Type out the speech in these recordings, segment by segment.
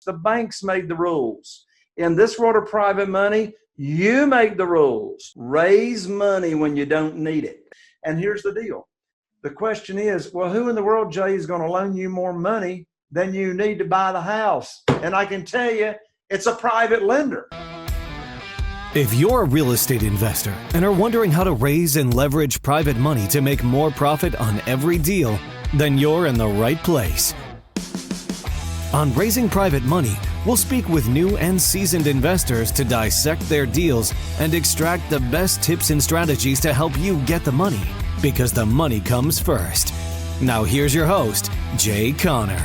The banks made the rules. In this world of private money, you make the rules. Raise money when you don't need it. And here's the deal. The question is, well, who in the world, Jay, is going to loan you more money than you need to buy the house? And I can tell you, it's a private lender. If you're a real estate investor and are wondering how to raise and leverage private money to make more profit on every deal, then you're in the right place. On Raising Private Money, we'll speak with new and seasoned investors to dissect their deals and extract the best tips and strategies to help you get the money, because the money comes first. Now here's your host, Jay Conner.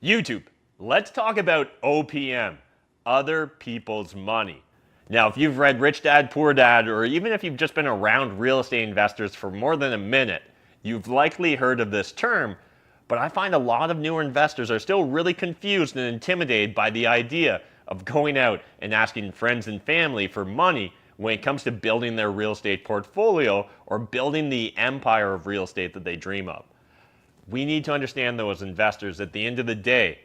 YouTube, let's talk about OPM, other people's money. Now, if you've read Rich Dad, Poor Dad, or even if you've just been around real estate investors for more than a minute, you've likely heard of this term, but I find a lot of newer investors are still really confused and intimidated by the idea of going out and asking friends and family for money when it comes to building their real estate portfolio or building the empire of real estate that they dream of. We need to understand, though, as investors, at the end of the day,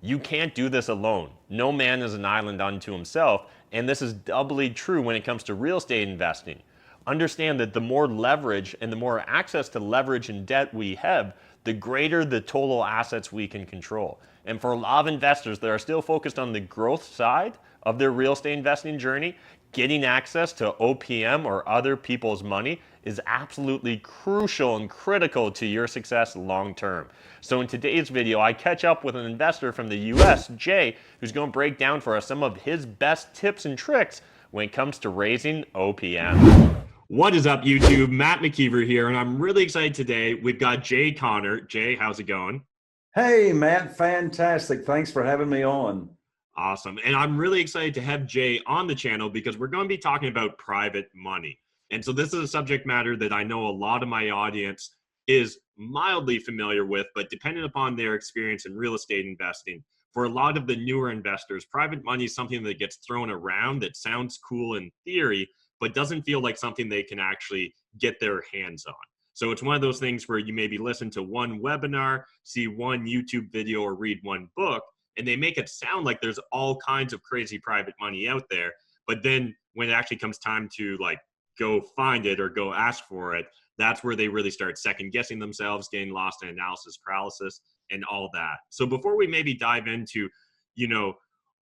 you can't do this alone. No man is an island unto himself, and this is doubly true when it comes to real estate investing. Understand that the more leverage and the more access to leverage and debt we have, the greater the total assets we can control. And for a lot of investors that are still focused on the growth side of their real estate investing journey, getting access to OPM or other people's money is absolutely crucial and critical to your success long term. So in today's video, I catch up with an investor from the US, Jay, who's going to break down for us some of his best tips and tricks when it comes to raising OPM. What is up, YouTube? Matt McKeever here, and I'm really excited today. We've got Jay Conner. Jay, how's it going? Hey, Matt, fantastic. Thanks for having me on. Awesome. And I'm really excited to have Jay on the channel because we're going to be talking about private money. And so this is a subject matter that I know a lot of my audience is mildly familiar with, but depending upon their experience in real estate investing, for a lot of the newer investors, private money is something that gets thrown around that sounds cool in theory, but doesn't feel like something they can actually get their hands on. So it's one of those things where you maybe listen to one webinar, see one YouTube video, or read one book, and they make it sound like there's all kinds of crazy private money out there. But then when it actually comes time to go find it or go ask for it, that's where they really start second guessing themselves, getting lost in analysis paralysis and all that. So before we maybe dive into,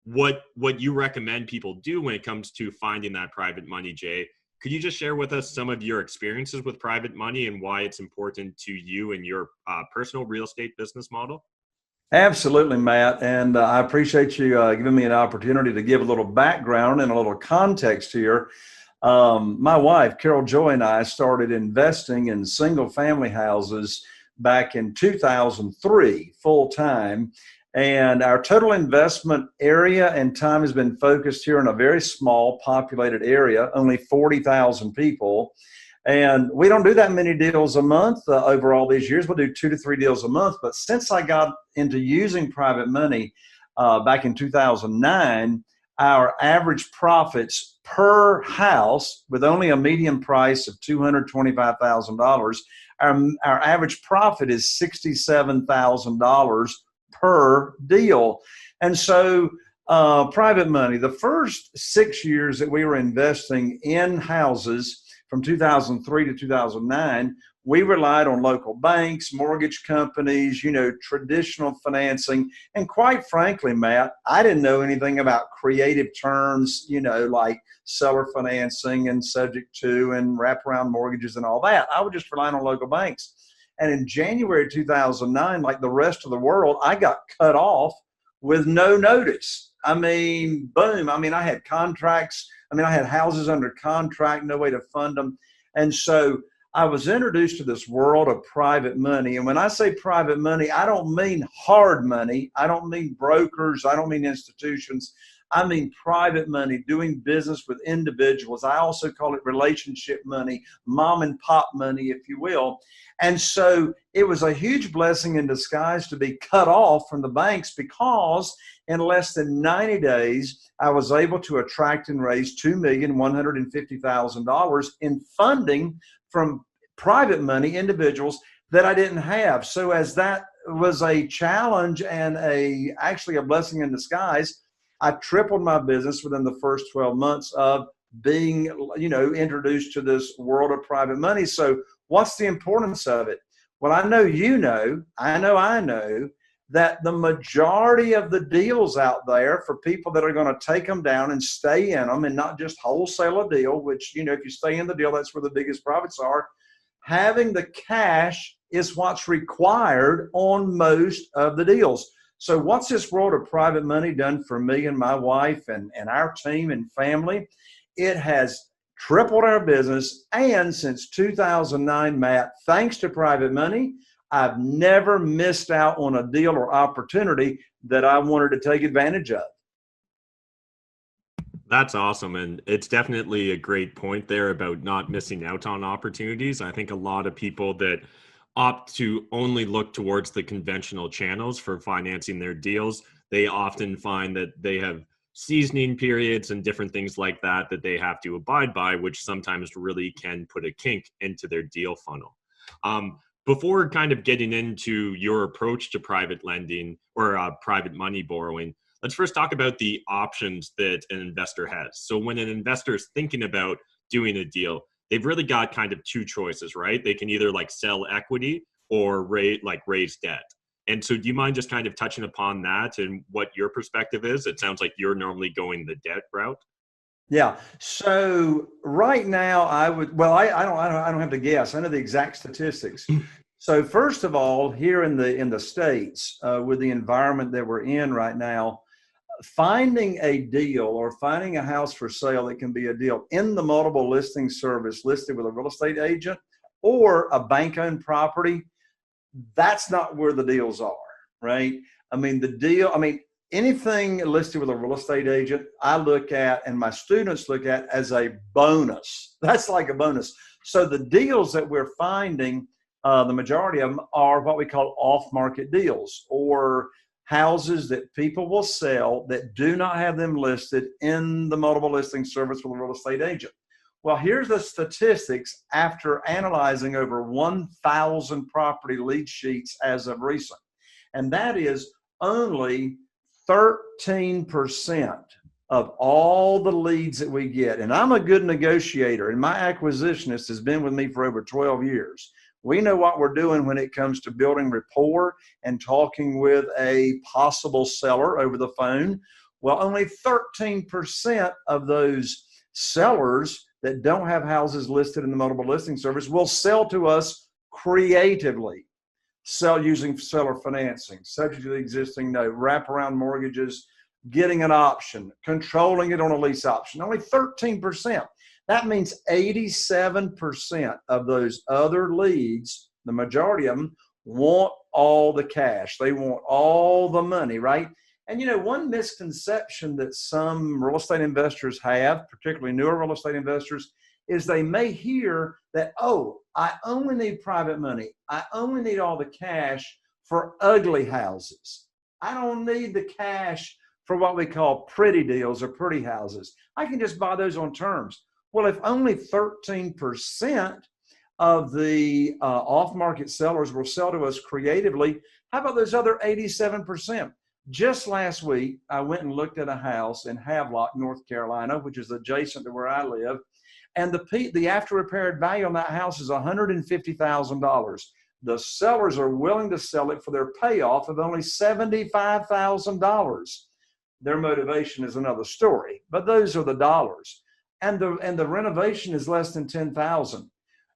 what you recommend people do when it comes to finding that private money, Jay, could you just share with us some of your experiences with private money and why it's important to you and your personal real estate business model? Absolutely, Matt. And I appreciate you giving me an opportunity to give a little background and a little context here. My wife, Carol Joy, and I started investing in single family houses back in 2003, full time. And our total investment area and time has been focused here in a very small populated area, only 40,000 people. And we don't do that many deals a month over all these years. We'll do 2 to 3 deals a month. But since I got into using private money back in 2009, our average profits per house, with only a median price of $225,000, our average profit is $67,000 per deal. And so private money, the first 6 years that we were investing in houses from 2003 to 2009, we relied on local banks, mortgage companies, traditional financing. And quite frankly, Matt, I didn't know anything about creative terms, like seller financing and subject to and wraparound mortgages and all that. I was just relying on local banks. And in January 2009, like the rest of the world, I got cut off with no notice. Boom. I had contracts. I had houses under contract, no way to fund them. And so I was introduced to this world of private money. And when I say private money, I don't mean hard money. I don't mean brokers. I don't mean institutions. I mean private money, doing business with individuals. I also call it relationship money, mom and pop money, if you will. And so it was a huge blessing in disguise to be cut off from the banks, because in less than 90 days, I was able to attract and raise $2,150,000 in funding from private money individuals that I didn't have. So as that was a challenge and actually a blessing in disguise. I tripled my business within the first 12 months of being, introduced to this world of private money. So what's the importance of it? Well, I know I know that the majority of the deals out there for people that are going to take them down and stay in them and not just wholesale a deal, which, if you stay in the deal, that's where the biggest profits are. Having the cash is what's required on most of the deals. So what's this world of private money done for me and my wife and our team and family? It has tripled our business. And since 2009, Matt, thanks to private money, I've never missed out on a deal or opportunity that I wanted to take advantage of. That's awesome. And it's definitely a great point there about not missing out on opportunities. I think a lot of people that opt to only look towards the conventional channels for financing their deals, they often find that they have seasoning periods and different things like that they have to abide by, which sometimes really can put a kink into their deal funnel. Before kind of getting into your approach to private lending or private money borrowing, let's first talk about the options that an investor has. So when an investor is thinking about doing a deal, they've really got kind of two choices, right? They can either sell equity or raise debt. And so do you mind just kind of touching upon that and what your perspective is? It sounds like you're normally going the debt route. Yeah. So right now I don't have to guess. I know the exact statistics. So first of all, here in the States, with the environment that we're in right now, finding a deal or finding a house for sale that can be a deal in the multiple listing service listed with a real estate agent or a bank-owned property, that's not where the deals are, right? Anything listed with a real estate agent, I look at and my students look at as a bonus. That's like a bonus. So the deals that we're finding, the majority of them are what we call off-market deals, or houses that people will sell that do not have them listed in the multiple listing service with a real estate agent. Well, here's the statistics after analyzing over 1,000 property lead sheets as of recent. And that is only 13% of all the leads that we get. And I'm a good negotiator, and my acquisitionist has been with me for over 12 years. We know what we're doing when it comes to building rapport and talking with a possible seller over the phone. Well, only 13% of those sellers that don't have houses listed in the multiple listing service will sell to us creatively. Sell using seller financing, subject to the existing note, wraparound mortgages, getting an option, controlling it on a lease option. Only 13%. That means 87% of those other leads, the majority of them, want all the cash. They want all the money, right? And one misconception that some real estate investors have, particularly newer real estate investors, is they may hear that, oh, I only need private money. I only need all the cash for ugly houses. I don't need the cash for what we call pretty deals or pretty houses. I can just buy those on terms. Well, if only 13% of the off-market sellers will sell to us creatively, how about those other 87%? Just last week, I went and looked at a house in Havelock, North Carolina, which is adjacent to where I live. And the after repaired value on that house is $150,000. The sellers are willing to sell it for their payoff of only $75,000. Their motivation is another story, but those are the dollars. And the renovation is less than $10,000.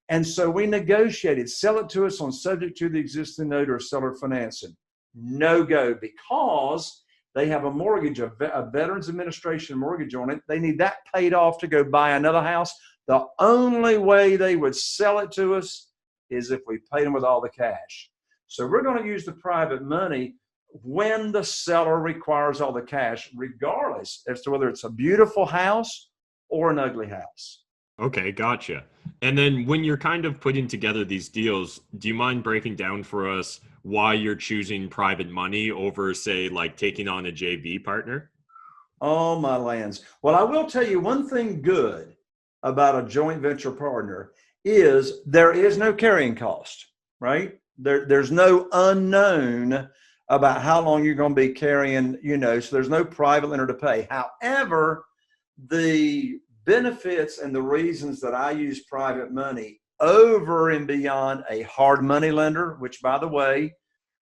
And so we negotiated, sell it to us on subject to the existing note or seller financing. No go, because they have a mortgage, a Veterans Administration mortgage on it. They need that paid off to go buy another house. The only way they would sell it to us is if we paid them with all the cash. So we're going to use the private money when the seller requires all the cash, regardless as to whether it's a beautiful house or an ugly house. Okay, gotcha. And then when you're kind of putting together these deals, do you mind breaking down for us why you're choosing private money over, say, taking on a JV partner? Oh, my lands. Well, I will tell you one thing good about a joint venture partner is there is no carrying cost, right? There's no unknown about how long you're going to be carrying, so there's no private lender to pay. However, the benefits and the reasons that I use private money over and beyond a hard money lender, which, by the way,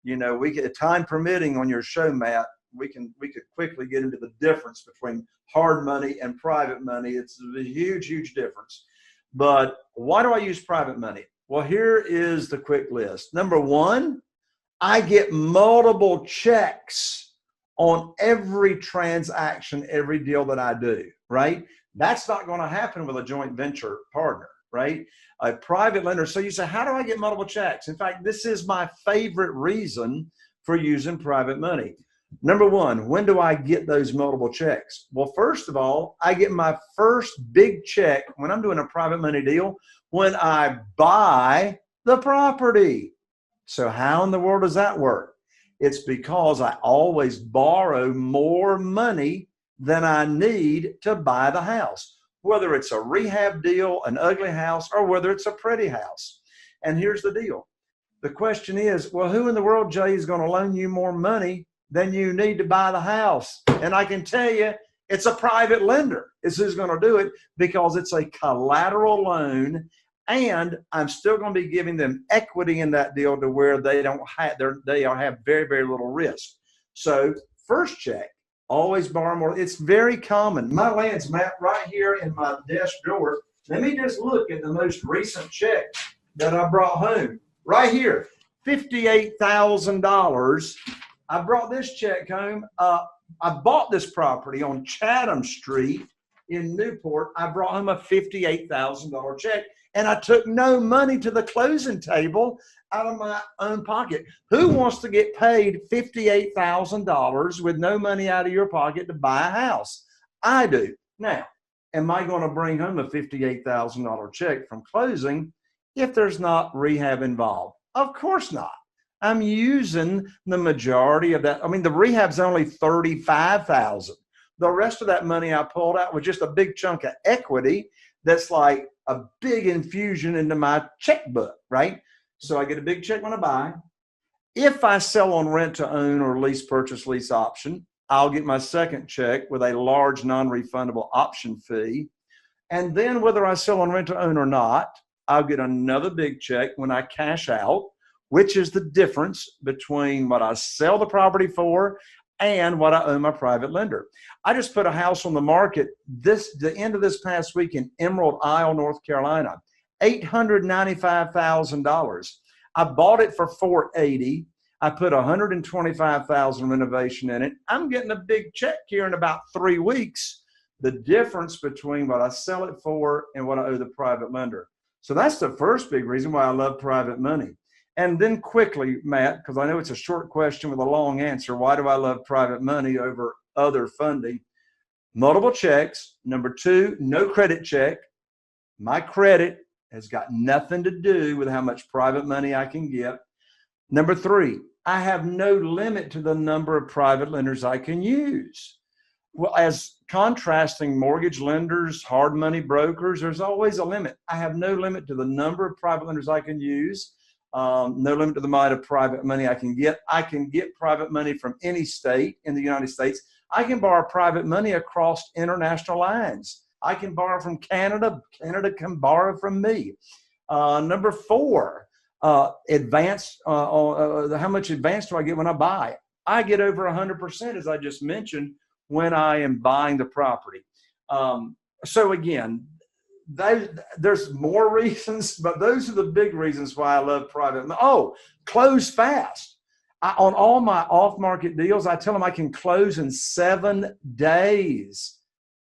we get, time permitting on your show, Matt, we could quickly get into the difference between hard money and private money. It's a huge, huge difference. But why do I use private money? Well, here is the quick list. Number one, I get multiple checks on every transaction, every deal that I do, right? That's not going to happen with a joint venture partner, right? A private lender. So you say, how do I get multiple checks? In fact, this is my favorite reason for using private money. Number one, when do I get those multiple checks? Well, first of all, I get my first big check when I'm doing a private money deal when I buy the property. So how in the world does that work? It's because I always borrow more money than I need to buy the house, whether it's a rehab deal, an ugly house, or whether it's a pretty house. And here's the deal. The question is, well, who in the world, Jay, is going to loan you more money than you need to buy the house? And I can tell you, it's a private lender is who's going to do it, because it's a collateral loan, and I'm still going to be giving them equity in that deal to where they have very, very little risk. So first check, always borrow more. It's very common. My land's, Matt, right here in my desk drawer. Let me just look at the most recent check that I brought home. Right here, $58,000. I brought this check home. I bought this property on Chatham Street in Newport. I brought home a $58,000 check, and I took no money to the closing table out of my own pocket. Who wants to get paid $58,000 with no money out of your pocket to buy a house? I do. Now, am I going to bring home a $58,000 check from closing if there's not rehab involved? Of course not. I'm using the majority of that. I mean, the rehab's only $35,000. The rest of that money I pulled out was just a big chunk of equity that's like a big infusion into my checkbook, right? So I get a big check when I buy. If I sell on rent to own or lease purchase lease option, I'll get my second check with a large non-refundable option fee. And then whether I sell on rent to own or not, I'll get another big check when I cash out, which is the difference between what I sell the property for and what I owe my private lender. I just put a house on the market the end of this past week in Emerald Isle, North Carolina, $895,000. I bought it for $480,000. I put $125,000 renovation in it. I'm getting a big check here in about 3 weeks. The difference between what I sell it for and what I owe the private lender. So that's the first big reason why I love private money. And then quickly, Matt, because I know it's a short question with a long answer, why do I love private money over other funding? Multiple checks. Number two, no credit check. My credit has got nothing to do with how much private money I can get. Number three, I have no limit to the number of private lenders I can use. Well, as contrasting mortgage lenders, hard money brokers, there's always a limit. I have no limit to the number of private lenders I can use. No limit to the amount of private money I can get. I can get private money from any state in the United States. I can borrow private money across international lines. I can borrow from Canada. Canada can borrow from me. Number four, advance. How much advance do I get when I buy? I get over 100%, as I just mentioned, when I am buying the property. So again, there's more reasons, but those are the big reasons why I love private. Oh, close fast. On all my off-market deals, I tell them I can close in 7 days.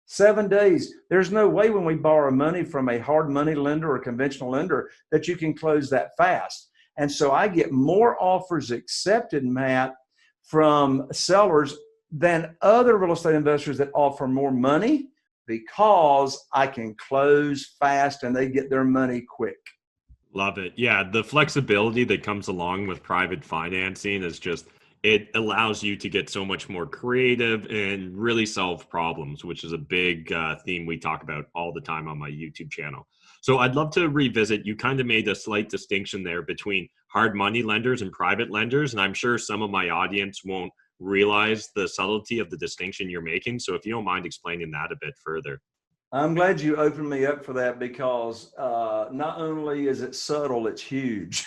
7 days. There's no way when we borrow money from a hard money lender or a conventional lender that you can close that fast. And so I get more offers accepted, Matt, from sellers than other real estate investors that offer more money, because I can close fast and they get their money quick. Love it. Yeah, the flexibility that comes along with private financing is just, it allows you to get so much more creative and really solve problems, which is a big theme we talk about all the time on my YouTube channel. So I'd love to revisit, you kind of made a slight distinction there between hard money lenders and private lenders. And I'm sure some of my audience won't realize the subtlety of the distinction you're making. So if you don't mind explaining that a bit further. I'm glad you opened me up for that, because not only is it subtle, it's huge.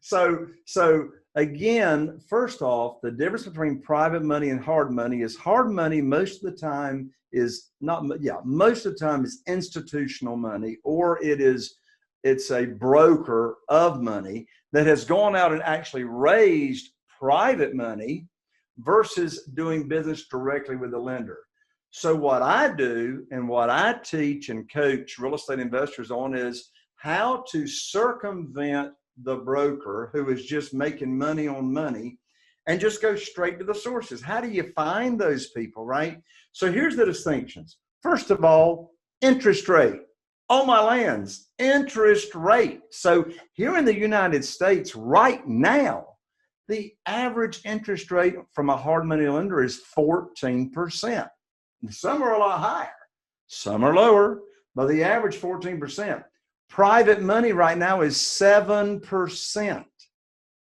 So again, first off, the difference between private money and hard money is hard money most of the time is most of the time is institutional money, or it's a broker of money that has gone out and actually raised private money versus doing business directly with the lender. So what I do and what I teach and coach real estate investors on is how to circumvent the broker who is just making money on money and just go straight to the sources. How do you find those people, right? So here's the distinctions. First of all, interest rate. On my lands, interest rate. So here in the United States right now, the average interest rate from a hard money lender is 14%. Some are a lot higher, some are lower, but the average 14%. Private money right now is 7%.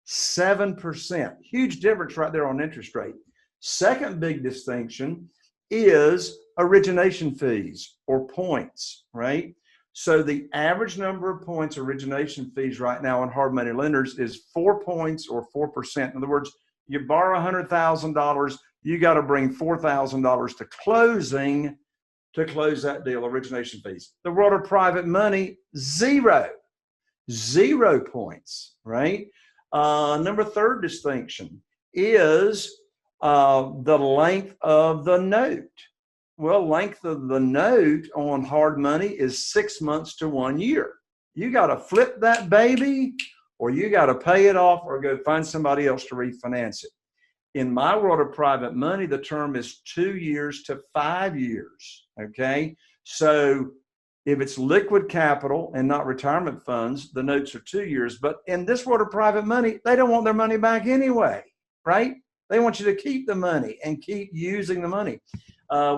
7%. Huge difference right there on interest rate. Second big distinction is origination fees or points, right? So the average number of points origination fees right now on hard money lenders is 4 points or 4%. In other words, you borrow $100,000, you got to bring $4,000 to closing to close that deal, origination fees. The world of private money, 0 points, right? Third distinction is the length of the note. Well, length of the note on hard money is 6 months to 1 year. You got to flip that baby, or you got to pay it off, or go find somebody else to refinance it. In my world of private money, the term is 2 years to 5 years, okay? So if it's liquid capital and not retirement funds, the notes are 2 years. But in this world of private money, they don't want their money back anyway, right? They want you to keep the money and keep using the money.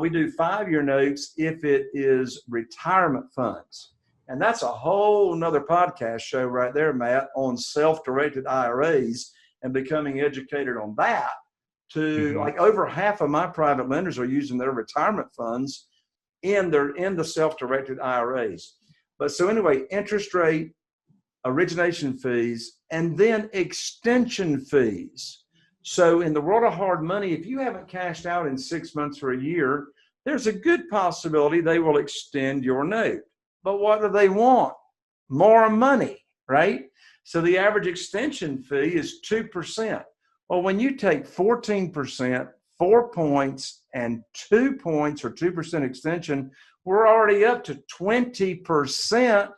We do 5-year notes if it is retirement funds. And that's a whole nother podcast show right there, Matt, on self-directed IRAs and becoming educated on that. Like over half of my private lenders are using their retirement funds in the self-directed IRAs. But so anyway, interest rate, origination fees, and then extension fees. So in the world of hard money, if you haven't cashed out in 6 months or a year, there's a good possibility they will extend your note. But what do they want? More money, right? So the average extension fee is 2%. Well, when you take 14%, 4 points, and 2 points or 2% extension, we're already up to 20%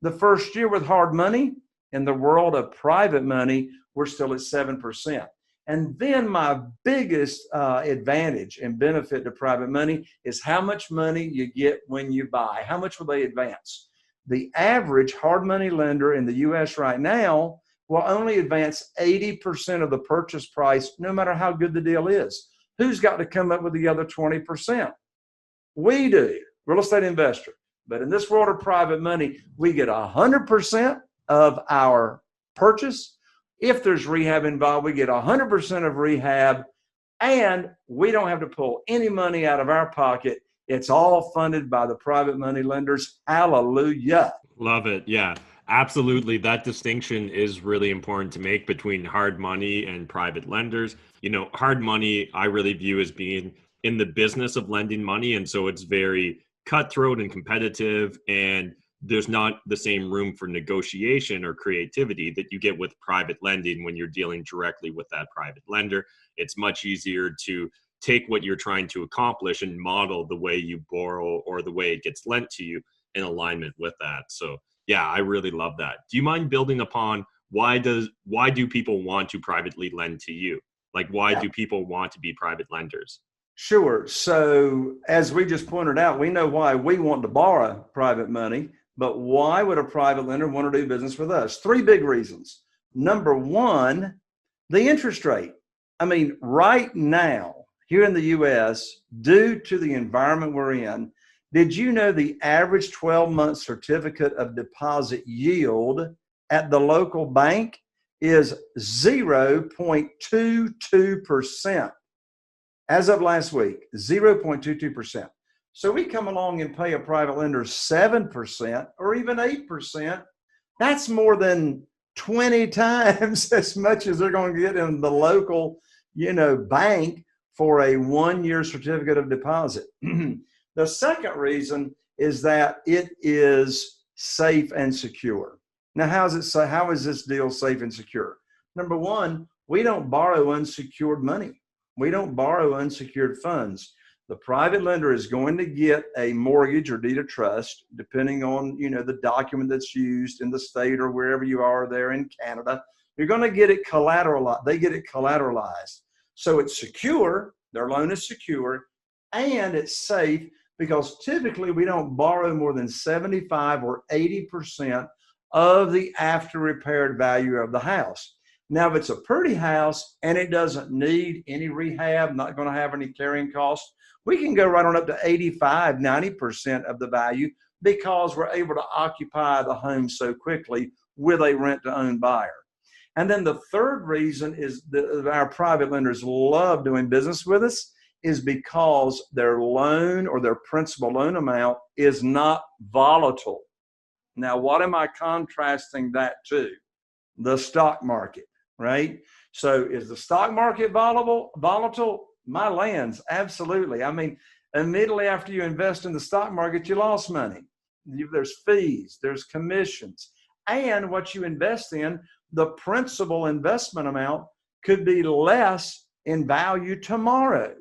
the first year with hard money. In the world of private money, we're still at 7%. And then my biggest advantage and benefit to private money is how much money you get when you buy. How much will they advance? The average hard money lender in the U.S. right now will only advance 80% of the purchase price, no matter how good the deal is. Who's got to come up with the other 20%? We do, real estate investor. But in this world of private money, we get 100% of our purchase. If there's rehab involved, we get 100% of rehab, and we don't have to pull any money out of our pocket. It's all funded by the private money lenders. Hallelujah. Love it. Yeah, absolutely. That distinction is really important to make between hard money and private lenders. You know, hard money, I really view as being in the business of lending money. And so it's very cutthroat and competitive, and there's not the same room for negotiation or creativity that you get with private lending when you're dealing directly with that private lender. It's much easier to take what you're trying to accomplish and model the way you borrow or the way it gets lent to you in alignment with that. So yeah, I really love that. Do you mind building upon why do people want to privately lend to you? Like, why do people want to be private lenders? Sure. So as we just pointed out, we know why we want to borrow private money, but why would a private lender want to do business with us? 3 big reasons. Number one, the interest rate. I mean, right now, here in the U.S., due to the environment we're in, did you know the average 12-month certificate of deposit yield at the local bank is 0.22%. As of last week, 0.22%. So we come along and pay a private lender 7% or even 8%. That's more than 20 times as much as they're going to get in the local, bank for a 1-year certificate of deposit. The second reason is that it is safe and secure. Now, how is this deal safe and secure? Number one, we don't borrow unsecured money. We don't borrow unsecured funds. The private lender is going to get a mortgage or deed of trust, depending on, the document that's used in the state or wherever you are there in Canada. You're going to get it collateralized. They get it collateralized. So it's secure. Their loan is secure, and it's safe because typically we don't borrow more than 75 or 80% of the after repaired value of the house. Now, if it's a pretty house and it doesn't need any rehab, not going to have any carrying costs, we can go right on up to 85, 90% of the value because we're able to occupy the home so quickly with a rent-to-own buyer. And then the third reason is that our private lenders love doing business with us is because their loan or their principal loan amount is not volatile. Now, what am I contrasting that to? The stock market, right? So is the stock market volatile? My lands, absolutely. I mean, immediately after you invest in the stock market, you lost money. There's fees, there's commissions, and what you invest in, the principal investment amount could be less in value tomorrow.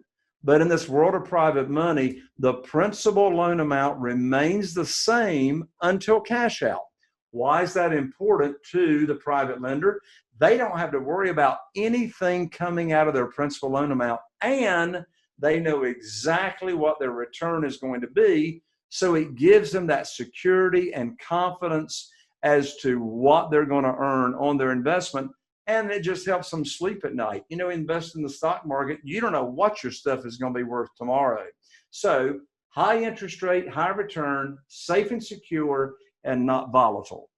But in this world of private money, the principal loan amount remains the same until cash out. Why is that important to the private lender? They don't have to worry about anything coming out of their principal loan amount, and they know exactly what their return is going to be. So it gives them that security and confidence as to what they're going to earn on their investment. And it just helps them sleep at night. Invest in the stock market, you don't know what your stuff is going to be worth tomorrow. So high interest rate, high return, safe and secure, and not volatile.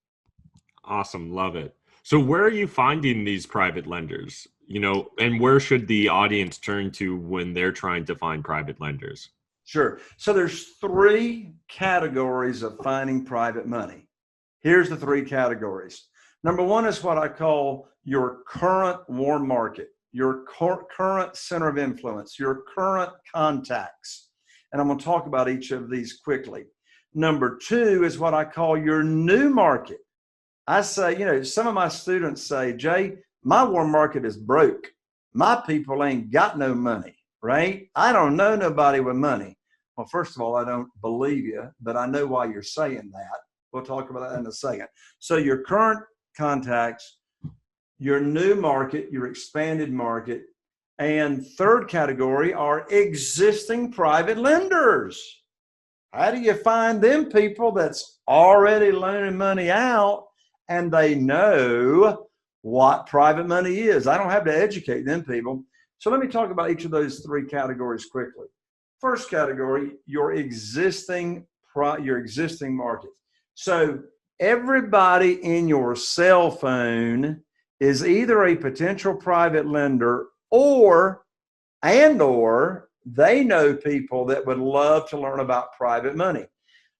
Awesome. Love it. So where are you finding these private lenders? And where should the audience turn to when they're trying to find private lenders? Sure. So there's 3 categories of finding private money. Here's the 3 categories. Number 1 is what I call your current warm market, your current center of influence, your current contacts. And I'm going to talk about each of these quickly. Number 2 is what I call your new market. I say, some of my students say, Jay, my warm market is broke. My people ain't got no money, right? I don't know nobody with money. Well, first of all, I don't believe you, but I know why you're saying that. We'll talk about that in a second. So your current contacts, your new market, your expanded market, and third category are existing private lenders. How do you find them people that's already loaning money out and they know what private money is? I don't have to educate them people. So let me talk about each of those 3 categories quickly. First category, your existing market. So everybody in your cell phone is either a potential private lender or they know people that would love to learn about private money.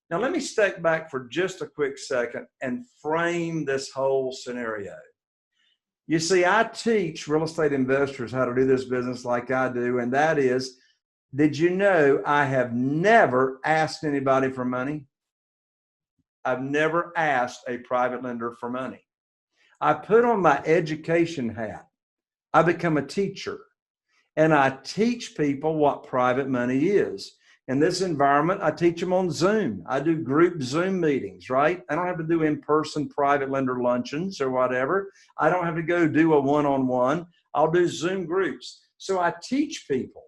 Now, let me step back for just a quick second and frame this whole scenario. You see, I teach real estate investors how to do this business like I do, and that is, did you know I have never asked anybody for money? I've never asked a private lender for money. I put on my education hat. I become a teacher, and I teach people what private money is. In this environment, I teach them on Zoom. I do group Zoom meetings, right? I don't have to do in-person private lender luncheons or whatever. I don't have to go do a one-on-one. I'll do Zoom groups. So I teach people.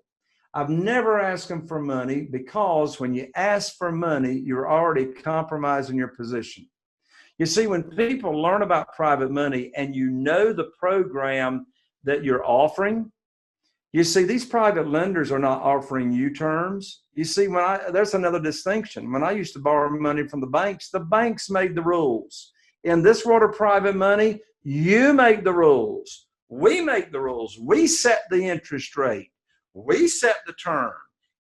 I've never asked them for money because when you ask for money, you're already compromising your position. You see, when people learn about private money and you know the program that you're offering, you see, these private lenders are not offering you terms. You see, there's another distinction. When I used to borrow money from the banks made the rules. In this world of private money, you make the rules. We make the rules. We set the interest rate. We set the term.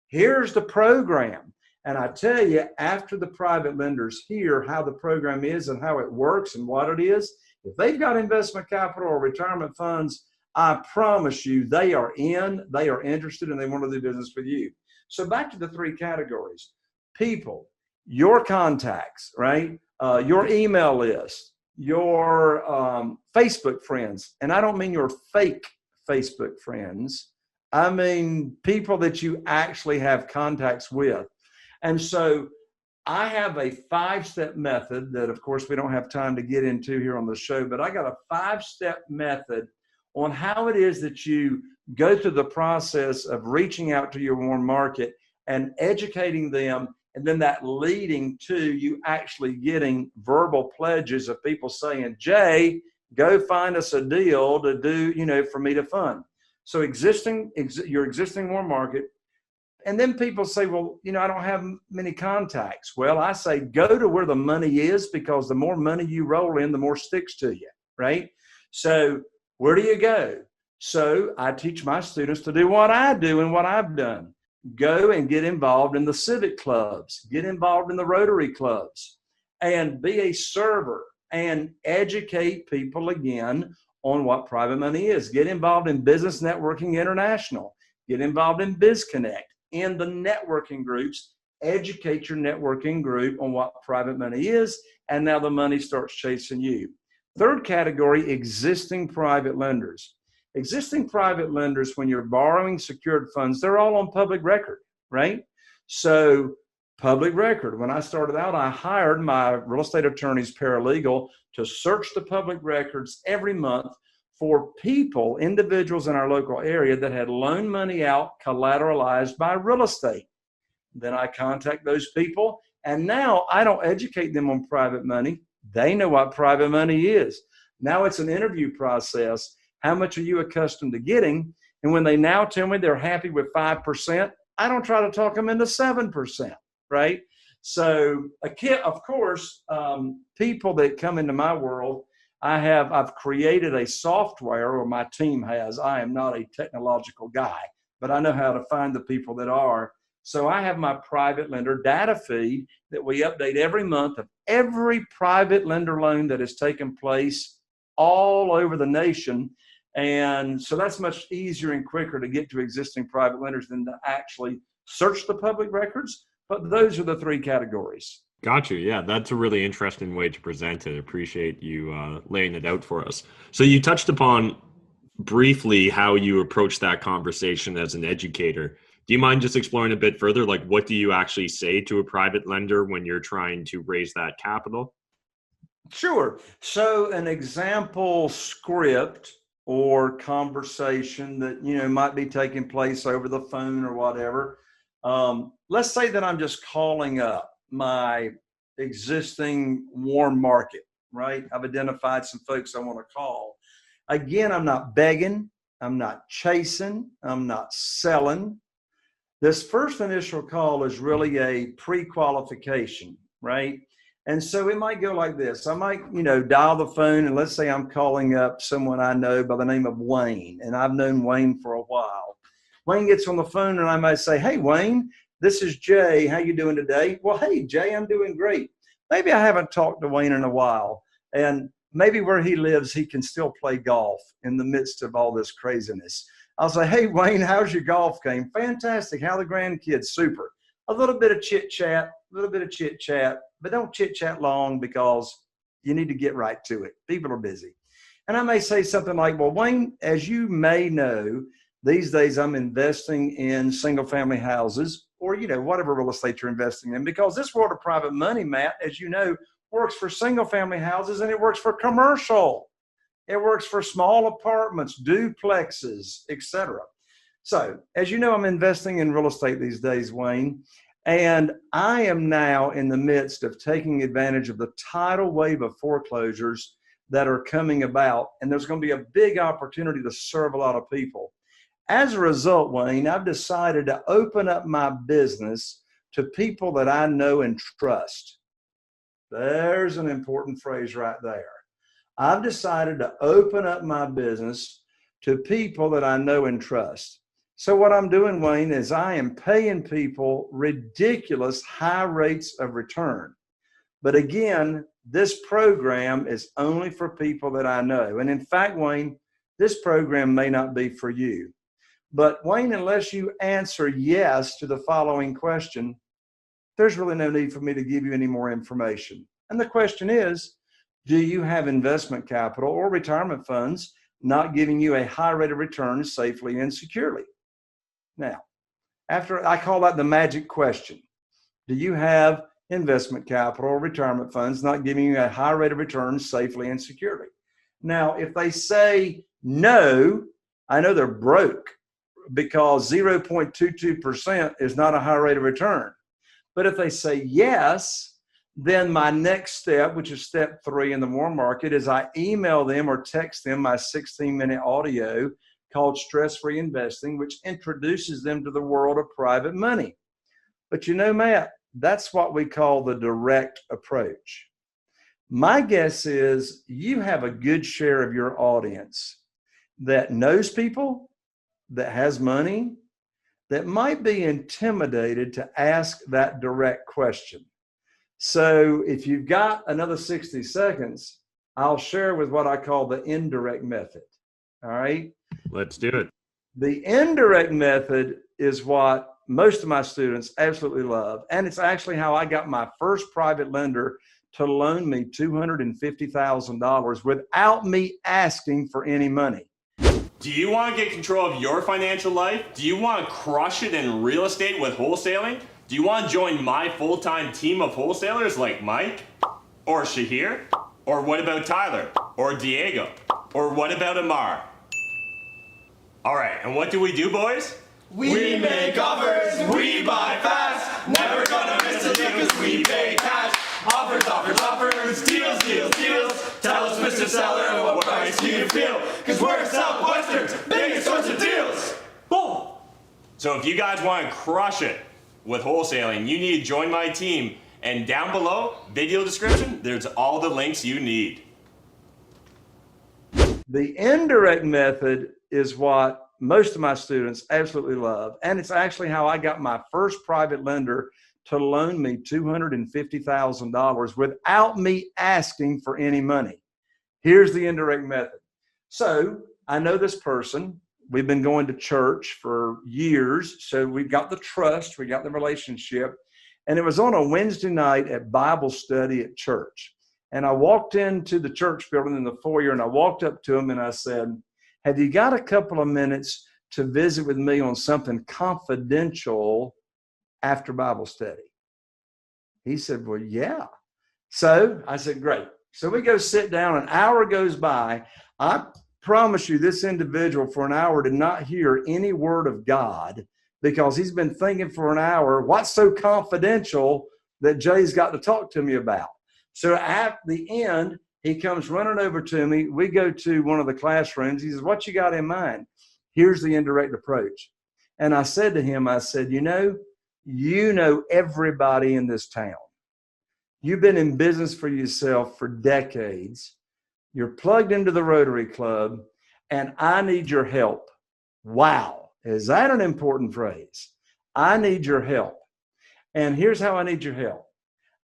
Here's the program. And I tell you, after the private lenders hear how the program is and how it works and what it is, if they've got investment capital or retirement funds, I promise you they are interested, and they want to do business with you. So back to the three categories. People, your contacts, right? Your email list, your Facebook friends. And I don't mean your fake Facebook friends. I mean people that you actually have contacts with. And so I have a 5-step method that, of course, we don't have time to get into here on the show, but I got a 5-step method on how it is that you go through the process of reaching out to your warm market and educating them, and then that leading to you actually getting verbal pledges of people saying, Jay, go find us a deal to do, for me to fund. So your existing warm market. And then people say, well, I don't have many contacts. Well, I say, go to where the money is, because the more money you roll in, the more sticks to you, right? So where do you go? So I teach my students to do what I do and what I've done. Go and get involved in the civic clubs, get involved in the Rotary clubs, and be a server and educate people again on what private money is. Get involved in Business Networking International, get involved in BizConnect, in the networking groups, educate your networking group on what private money is, and now the money starts chasing you. Third category, existing private lenders. Existing private lenders, when you're borrowing secured funds, they're all on public record, right? So public record. When I started out, I hired my real estate attorney's paralegal to search the public records every month for people, individuals in our local area that had loaned money out collateralized by real estate. Then I contact those people, and now I don't educate them on private money. They know what private money is. Now it's an interview process. How much are you accustomed to getting? And when they now tell me they're happy with 5%, I don't try to talk them into 7%, right? So, of course, people that come into my world, I've created a software, or my team has. I am not a technological guy, but I know how to find the people that are. So I have my private lender data feed that we update every month of every private lender loan that has taken place all over the nation. And so that's much easier and quicker to get to existing private lenders than to actually search the public records. But those are the three categories. Got you. Yeah, that's a really interesting way to present it. Appreciate you laying it out for us. So you touched upon briefly how you approach that conversation as an educator. Do you mind just exploring a bit further? Like, what do you actually say to a private lender when you're trying to raise that capital? Sure. So an example script or conversation that, might be taking place over the phone or whatever. Let's say that I'm just calling up my existing warm market, right? I've identified some folks I want to call. Again, I'm not begging, I'm not chasing, I'm not selling. This first initial call is really a pre-qualification, right? And so it might go like this. I might, dial the phone, and let's say I'm calling up someone I know by the name of Wayne, and I've known Wayne for a while. Wayne gets on the phone, and I might say, hey, Wayne, this is Jay. How you doing today? Well, hey, Jay, I'm doing great. Maybe I haven't talked to Wayne in a while, and maybe where he lives, he can still play golf in the midst of all this craziness. I'll say, hey, Wayne, how's your golf game? Fantastic. How are the grandkids? Super. A little bit of chit-chat, but don't chit-chat long, because you need to get right to it. People are busy. And I may say something like, well, Wayne, as you may know, these days I'm investing in single-family houses, or, whatever real estate you're investing in, because this world of private money, Matt, as you know, works for single-family houses, and it works for commercial. It works for small apartments, duplexes, etc. So, as you know, I'm investing in real estate these days, Wayne, and I am now in the midst of taking advantage of the tidal wave of foreclosures that are coming about, and there's going to be a big opportunity to serve a lot of people. As a result, Wayne, I've decided to open up my business to people that I know and trust. There's an important phrase right there. I've decided to open up my business to people that I know and trust. So what I'm doing, Wayne, is I am paying people ridiculous high rates of return. But again, this program is only for people that I know. And in fact, Wayne, this program may not be for you. But Wayne, unless you answer yes to the following question, there's really no need for me to give you any more information. And the question is, do you have investment capital or retirement funds not giving you a high rate of return safely and securely? Now, after I call that the magic question, do you have investment capital or retirement funds not giving you a high rate of return safely and securely? Now, if they say no, I know they're broke because 0.22% is not a high rate of return. But if they say yes, then my next step, which is step 3 in the warm market, is I email them or text them my 16-minute audio called Stress-Free Investing, which introduces them to the world of private money. But you know, Matt, that's what we call the direct approach. My guess is you have a good share of your audience that knows people, that has money, that might be intimidated to ask that direct question. So if you've got another 60 seconds, I'll share with what I call the indirect method. All right? Let's do it. The indirect method is what most of my students absolutely love. And it's actually how I got my first private lender to loan me $250,000 without me asking for any money. Do you want to get control of your financial life? Do you want to crush it in real estate with wholesaling? Do you want to join my full-time team of wholesalers like Mike? Or Shahir? Or what about Tyler? Or Diego? Or what about Amar? All right, and what do we do, boys? We make offers, we buy fast, never gonna miss a deal cause we pay cash. Offers, offers, offers, deals, deals, deals. Tell us, Mr. Seller, what price do you feel? Cause we're Southwestern's biggest source of deals. Boom! So if you guys want to crush it with wholesaling, you need to join my team. And down below, video description, there's all the links you need. The indirect method is what most of my students absolutely love. And it's actually how I got my first private lender to loan me $250,000 without me asking for any money. Here's the indirect method. So I know this person. We've been going to church for years. So we've got the trust, we got the relationship. And it was on a Wednesday night at Bible study at church. And I walked into the church building in the foyer and I walked up to him and I said, have you got a couple of minutes to visit with me on something confidential after Bible study? He said, well, yeah. So I said, great. So we go sit down, an hour goes by. I promise you this individual for an hour did not hear any word of God because he's been thinking for an hour, what's so confidential that Jay's got to talk to me about? So at the end, he comes running over to me. We go to one of the classrooms. He says, what you got in mind? Here's the indirect approach. And I said to him, I said, you know everybody in this town. You've been in business for yourself for decades. You're plugged into the Rotary Club, and I need your help. Wow. Is that an important phrase? I need your help. And here's how I need your help.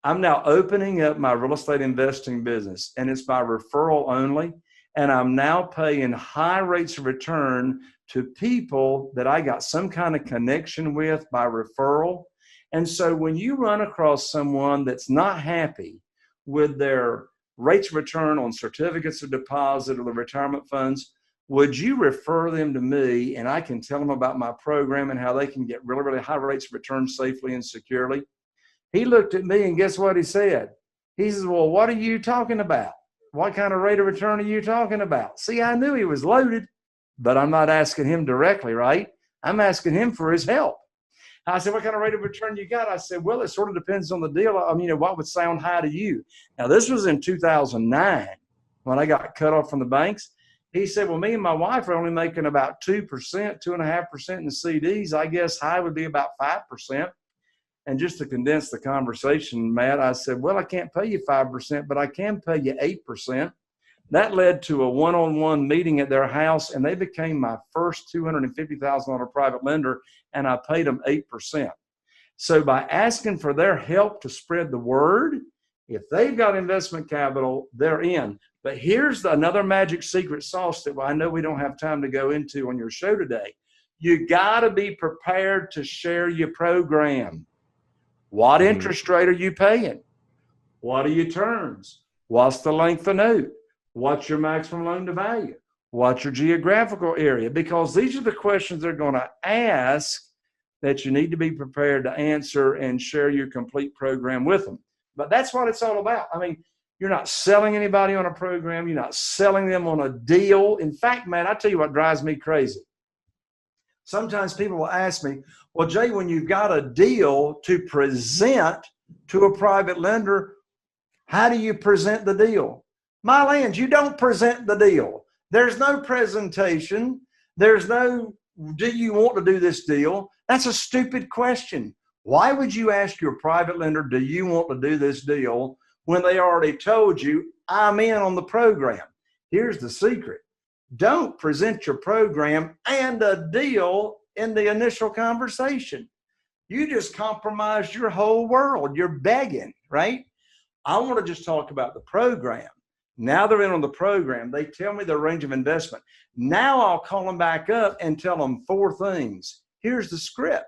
I'm now opening up my real estate investing business, and it's by referral only. And I'm now paying high rates of return to people that I got some kind of connection with by referral. And so when you run across someone that's not happy with their rates of return on certificates of deposit or the retirement funds, would you refer them to me and I can tell them about my program and how they can get really, really high rates of return safely and securely? He looked at me and guess what he said? He says, well, what are you talking about? What kind of rate of return are you talking about? See, I knew he was loaded, but I'm not asking him directly, right? I'm asking him for his help. I said, what kind of rate of return you got? I said, well, it sort of depends on the deal. I mean, what would sound high to you? Now, this was in 2009 when I got cut off from the banks. He said, well, me and my wife are only making about 2%, 2.5% in the CDs. I guess high would be about 5%. And just to condense the conversation, Matt, I said, well, I can't pay you 5%, but I can pay you 8%. That led to a one-on-one meeting at their house, and they became my first $250,000 private lender, and I paid them 8%. So by asking for their help to spread the word, if they've got investment capital, they're in. But here's another magic secret sauce that I know we don't have time to go into on your show today. You got to be prepared to share your program. What interest rate are you paying? What are your terms? What's the length of note? What's your maximum loan to value? What's your geographical area? Because these are the questions they're going to ask that you need to be prepared to answer and share your complete program with them. But that's what it's all about. I mean, you're not selling anybody on a program. You're not selling them on a deal. In fact, man, I tell you what drives me crazy. Sometimes people will ask me, well, Jay, when you've got a deal to present to a private lender, how do you present the deal? My lands, you don't present the deal. There's no presentation. There's no, do you want to do this deal? That's a stupid question. Why would you ask your private lender, do you want to do this deal, when they already told you, I'm in on the program? Here's the secret. Don't present your program and a deal in the initial conversation. You just compromised your whole world. You're begging, right? I want to just talk about the program. Now they're in on the program. They tell me their range of investment. Now I'll call them back up and tell them 4 things. Here's the script.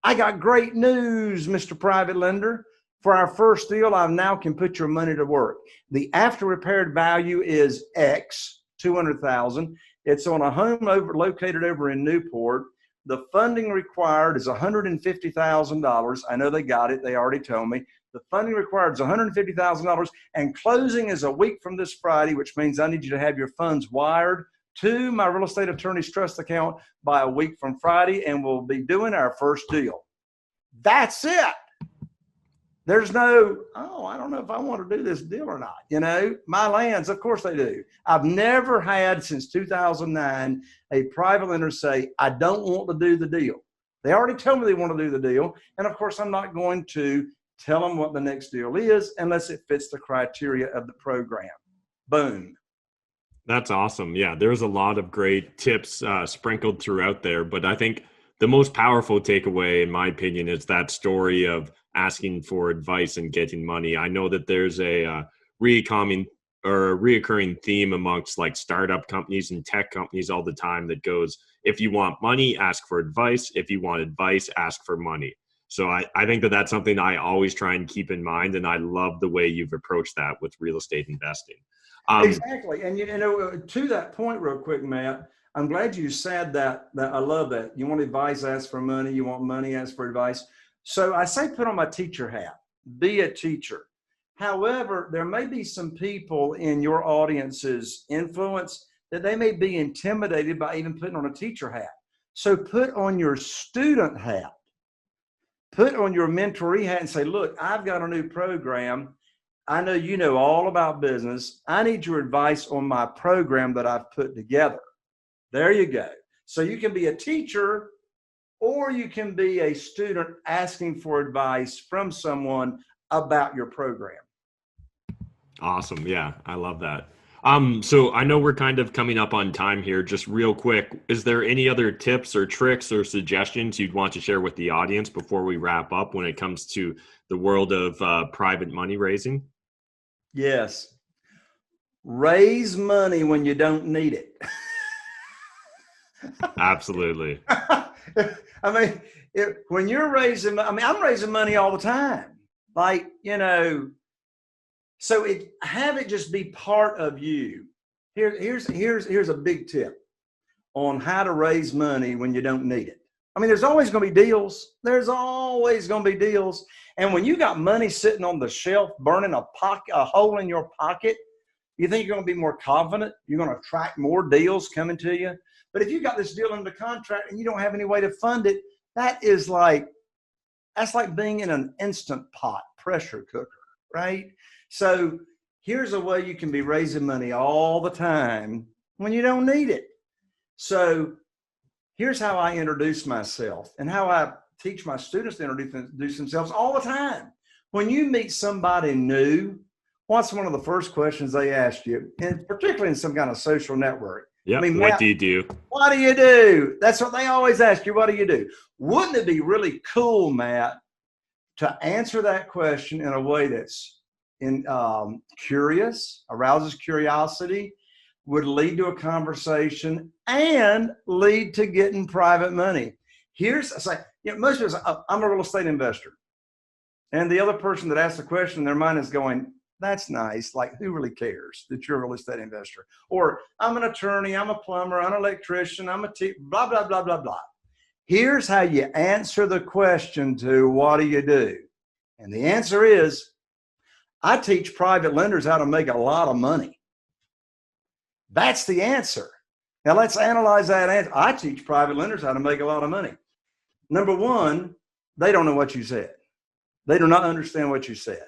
I got great news, Mr. Private Lender. For our first deal, I now can put your money to work. The after repaired value is X, 200,000. It's on a home located over in Newport. The funding required is $150,000. I know they got it. They already told me. The funding required is $150,000, and closing is a week from this Friday, which means I need you to have your funds wired to my real estate attorney's trust account by a week from Friday, and we'll be doing our first deal. That's it. There's no, oh, I don't know if I want to do this deal or not. You know, my lands, of course they do. I've never had, since 2009, a private lender say, I don't want to do the deal. They already told me they want to do the deal. And of course, I'm not going to tell them what the next deal is unless it fits the criteria of the program. Boom. That's awesome. Yeah, there's a lot of great tips sprinkled throughout there. But I think the most powerful takeaway, in my opinion, is that story of asking for advice and getting money. I know that there's a reoccurring theme amongst like startup companies and tech companies all the time that goes, if you want money, ask for advice. If you want advice, ask for money. So I think that that's something I always try and keep in mind. And I love the way you've approached that with real estate investing. Exactly. And, you know, to that point real quick, Matt, I'm glad you said that I love that. You want advice, ask for money. You want money, ask for advice. So I say put on my teacher hat, be a teacher. However, there may be some people in your audience's influence that they may be intimidated by even putting on a teacher hat. So put on your student hat, put on your mentoree hat and say, look, I've got a new program. I know you know all about business. I need your advice on my program that I've put together. There you go. So you can be a teacher or you can be a student asking for advice from someone about your program. Awesome. Yeah, I love that. So I know we're kind of coming up on time here. Just real quick, is there any other tips or tricks or suggestions you'd want to share with the audience before we wrap up when it comes to the world of private money raising? Yes. Raise money when you don't need it. Absolutely. I mean, when you're raising, I mean, I'm raising money all the time. Like, you know, so have it just be part of you. Here's a big tip on how to raise money when you don't need it. I mean, there's always going to be deals. There's always going to be deals. And when you got money sitting on the shelf, burning a hole in your pocket, you think you're going to be more confident? You're going to attract more deals coming to you? But if you got this deal under contract and you don't have any way to fund it, that's like being in an Instant Pot pressure cooker, right? So here's a way you can be raising money all the time when you don't need it. So here's how I introduce myself and how I teach my students to introduce themselves all the time. When you meet somebody new, what's one of the first questions they ask you, and particularly in some kind of social network? Yeah. I mean, What Matt, do you do? what do you do? That's what they always ask you. What do you do? Wouldn't it be really cool, Matt, to answer that question in a way that's curious, arouses curiosity, would lead to a conversation, and lead to getting private money? Most of us, I'm a real estate investor. And the other person that asked the question, their mind is going, that's nice. Like, who really cares that you're a real estate investor? Or I'm an attorney, I'm a plumber, I'm an electrician, I'm a blah, blah, blah, blah, blah. Here's how you answer the question to what do you do? And the answer is, I teach private lenders how to make a lot of money. That's the answer. Now let's analyze that answer. I teach private lenders how to make a lot of money. Number one, they don't know what you said. They do not understand what you said.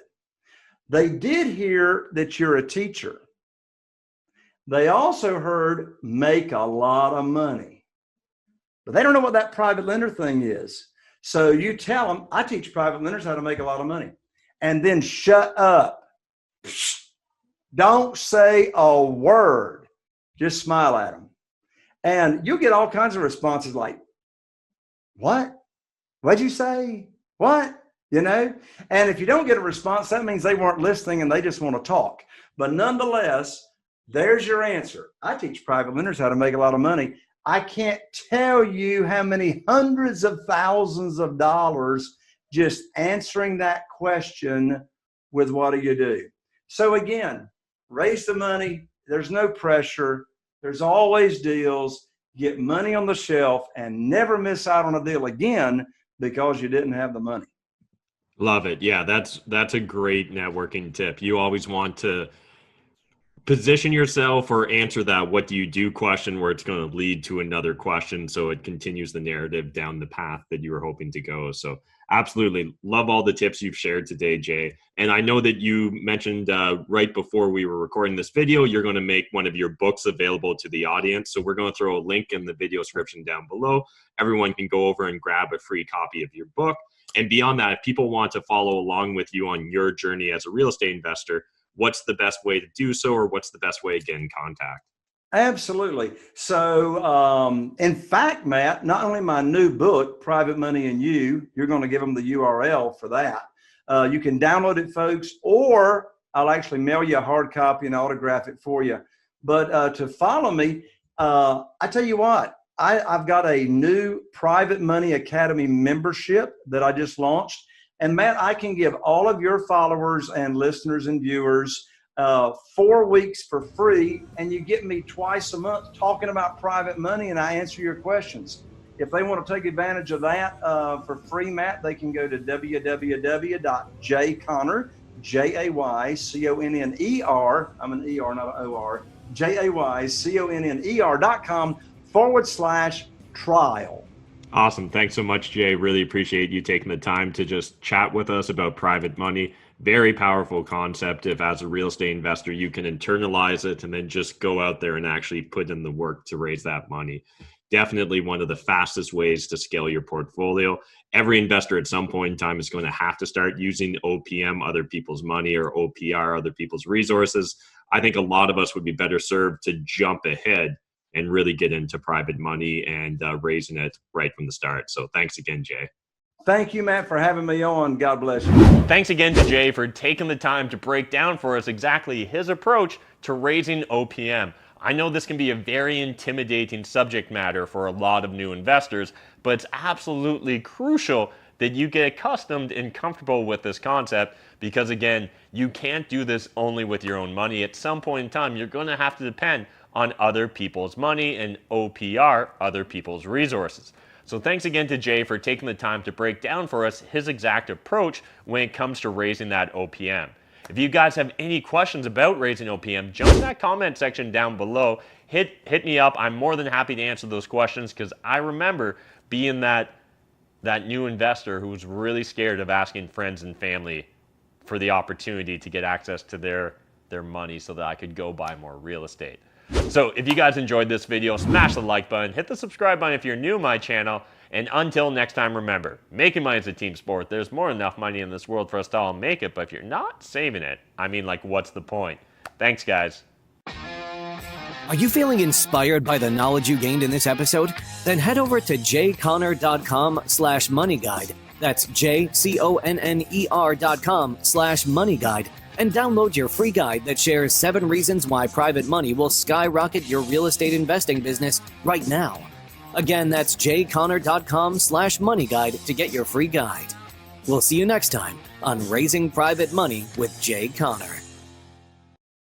They did hear that you're a teacher. They also heard make a lot of money. But they don't know what that private lender thing is. So you tell them, I teach private lenders how to make a lot of money. And then shut up. Don't say a word. Just smile at them. And you'll get all kinds of responses like, what? What'd you say? What? You know? And if you don't get a response, that means they weren't listening and they just want to talk. But nonetheless, there's your answer. I teach private lenders how to make a lot of money. I can't tell you how many hundreds of thousands of dollars just answering that question with what do you do? So again, raise the money. There's no pressure. There's always deals. Get money on the shelf and never miss out on a deal again because you didn't have the money. Love it. Yeah, that's a great networking tip. You always want to position yourself or answer that what do you do question where it's going to lead to another question, so it continues the narrative down the path that you were hoping to go. So absolutely love all the tips you've shared today, Jay. And I know that you mentioned right before we were recording this video, you're going to make one of your books available to the audience. So we're going to throw a link in the video description down below. Everyone can go over and grab a free copy of your book. And beyond that, if people want to follow along with you on your journey as a real estate investor, what's the best way to do so, or what's the best way to get in contact? Absolutely. So, in fact, Matt, not only my new book, Private Money and you're going to give them the URL for that. You can download it, folks, or I'll actually mail you a hard copy and autograph it for you. But to follow me, I tell you what, I've got a new Private Money Academy membership that I just launched. And Matt, I can give all of your followers and listeners and viewers 4 weeks for free, and you get me twice a month talking about private money, and I answer your questions. If they want to take advantage of that for free, Matt, they can go to www.jayconner, Jayconner, I'm an ER, not an OR, jayconner.com/trial. Awesome. Thanks so much, Jay. Really appreciate you taking the time to just chat with us about private money. Very powerful concept. If as a real estate investor, you can internalize it and then just go out there and actually put in the work to raise that money. Definitely one of the fastest ways to scale your portfolio. Every investor at some point in time is going to have to start using OPM, other people's money, or OPR, other people's resources. I think a lot of us would be better served to jump ahead and really get into private money and raising it right from the start. So thanks again, Jay. Thank you, Matt, for having me on. God bless you. Thanks again to Jay for taking the time to break down for us exactly his approach to raising OPM. I know this can be a very intimidating subject matter for a lot of new investors, but it's absolutely crucial that you get accustomed and comfortable with this concept, because again, you can't do this only with your own money. At some point in time, you're going to have to depend on other people's money and OPR, other people's resources. So thanks again to Jay for taking the time to break down for us his exact approach when it comes to raising that OPM. If you guys have any questions about raising OPM, jump in that comment section down below. Hit me up. I'm more than happy to answer those questions, because I remember being that new investor who was really scared of asking friends and family for the opportunity to get access to their money so that I could go buy more real estate. So if you guys enjoyed this video, smash the like button, hit the subscribe button if you're new to my channel, And until next time, remember, making money is a team sport. There's more than enough money in this world for us to all make it, but if you're not saving it, what's the point? Thanks, guys. Are you feeling inspired by the knowledge you gained in this episode? Then head over to jconner.com/moneyguide. That's jconner.com/moneyguide and download your free guide that shares 7 reasons why private money will skyrocket your real estate investing business right now. Again, that's jconner.com/moneyguide to get your free guide. We'll see you next time on Raising Private Money with Jay Conner.